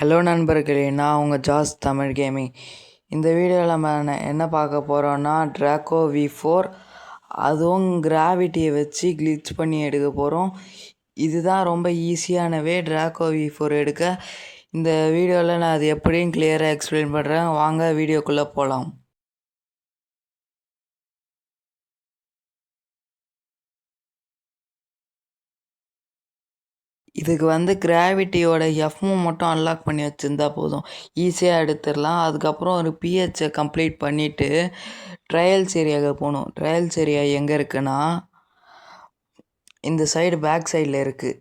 Hello நண்பர்களே, நான் உங்கள் ஜாஸ் தமிழ் கேமிங். இந்த வீடியோவில் நம்ம என்ன பார்க்க போகிறோன்னா ட்ராக்கோ V4, அதுவும் கிராவிட்டியை வச்சு கிளிச் பண்ணி எடுக்க போகிறோம். இதுதான் ரொம்ப ஈஸியானவே ட்ராக்கோ V4 எடுக்க. இந்த வீடியோவில் நான் அது எப்படியும் கிளியராக எக்ஸ்பிளைன் பண்ணுறேன். வாங்க வீடியோக்குள்ளே போகலாம். இதுக்கு கிராவிட்டியோட எஃப்மும் மட்டும் அன்லாக் பண்ணி வச்சுருந்தா போதும், ஈஸியாக எடுத்துடலாம். அதுக்கப்புறம் ஒரு பிஹெச்சை கம்ப்ளீட் பண்ணிவிட்டு ட்ரையல்ஸ் ஏரியாவுக்கு போகணும். ட்ரையல்ஸ் ஏரியா எங்கே இருக்குன்னா இந்த சைடு பேக் சைடில் இருக்குது.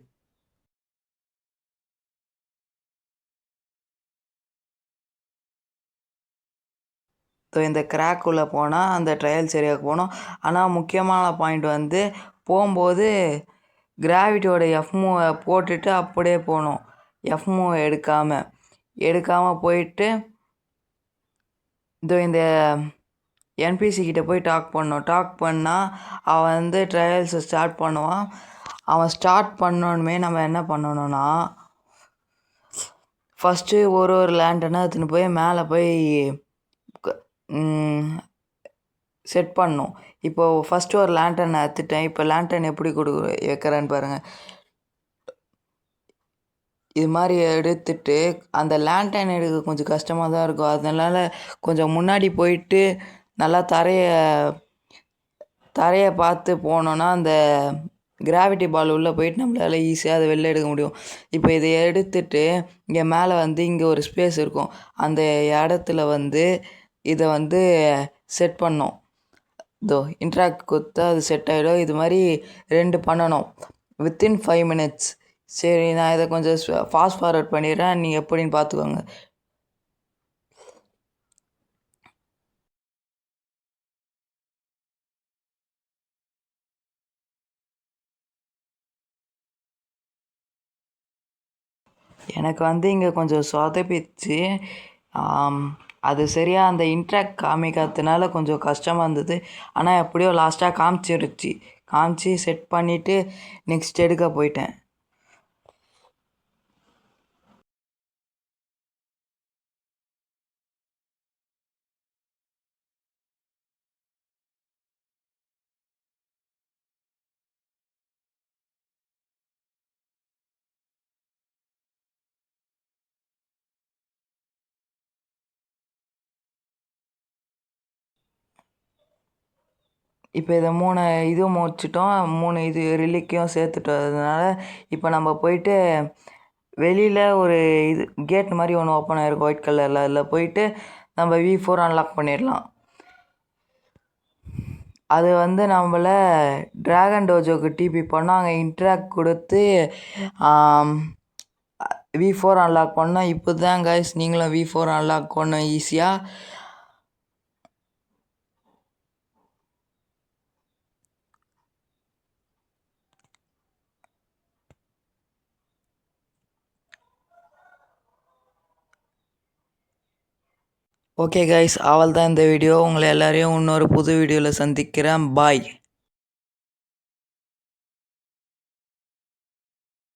ஸோ இந்த கிராக்குள்ளே போனால் அந்த ட்ரையல்ஸ் ஏரியாவுக்கு போகணும். ஆனால் முக்கியமான பாயிண்ட் போகும்போது கிராவிட்டியோட எஃப்மூவை போட்டுட்டு அப்படியே போகணும். எஃப்மூவை எடுக்காமல் போயிட்டு இந்த என்பிசி கிட்டே போய் டாக் பண்ணணும். டாக் பண்ணால் அவன் ட்ரையல்ஸை ஸ்டார்ட் பண்ணுவான். அவன் ஸ்டார்ட் பண்ணோன்னுமே நம்ம என்ன பண்ணணும்னா ஃபஸ்ட்டு ஒரு லேண்டனை எடுத்துன்னு போய் மேலே போய் செட் பண்ணணும். இப்போது ஃபஸ்ட்டு ஒரு லேண்டன் எடுத்துட்டேன். இப்போ லேண்டன் எப்படி வைக்கிறேன்னு பாருங்கள். இது மாதிரி எடுத்துட்டு அந்த லேண்டன் எடுக்க கொஞ்சம் கஷ்டமாக தான் இருக்கும். அதனால் கொஞ்சம் முன்னாடி போயிட்டு நல்லா தரையை பார்த்து போனோன்னா அந்த கிராவிட்டி பால் உள்ளே போயிட்டு நம்மளால் ஈஸியாக அதை வெளில எடுக்க முடியும். இப்போ இதை எடுத்துட்டு இங்கே மேலே இங்கே ஒரு ஸ்பேஸ் இருக்கும். அந்த இடத்துல இதை செட் பண்ணோம். இன்ட்ராக்ட் கொடுத்தா அது செட் ஆகிடும். இது மாதிரி 2 பண்ணணும் வித்தின் 5 minutes. சரி, நான் இதை கொஞ்சம் ஃபாஸ்ட் ஃபார்வர்ட் பண்ணிடுறேன், நீங்கள் எப்படின்னு பார்த்துக்கோங்க. எனக்கு இங்கே கொஞ்சம் சொதப்பிச்சு. அது சரியாக அந்த இன்ட்ராக்ட் காமிக்காததுனால கொஞ்சம் கஷ்டமாக இருந்தது. ஆனால் எப்படியோ லாஸ்ட்டாக காமிச்சு செட் பண்ணிவிட்டு நெக்ஸ்ட் எடுக்க போயிட்டேன். இப்போ இதை 3 இதுவும் முடிச்சிட்டோம். 3 இது ரிலிக்கையும் சேர்த்துட்டதுனால இப்போ நம்ம போயிட்டு வெளியில் ஒரு கேட் மாதிரி ஒன்று ஓப்பன் ஆகிருக்கும் ஒயிட் கலரில். அதில் போயிட்டு நம்ம V4 அன்லாக் பண்ணிடலாம். அது நம்மளை ட்ராகன் டோஜோக்கு டிபி பண்ணோம். அங்கே இன்ட்ராக்ட் கொடுத்து V4 அன்லாக் பண்ணோம். இப்போ தான் கைஸ் நீங்களும் V4 அன்லாக் பண்ணோம் ஈஸியாக. ஓகே கைஸ், அவள் தான் இந்த வீடியோ. உங்களை எல்லாரையும் இன்னொரு புது வீடியோவில் சந்திக்கிறேன். பாய்.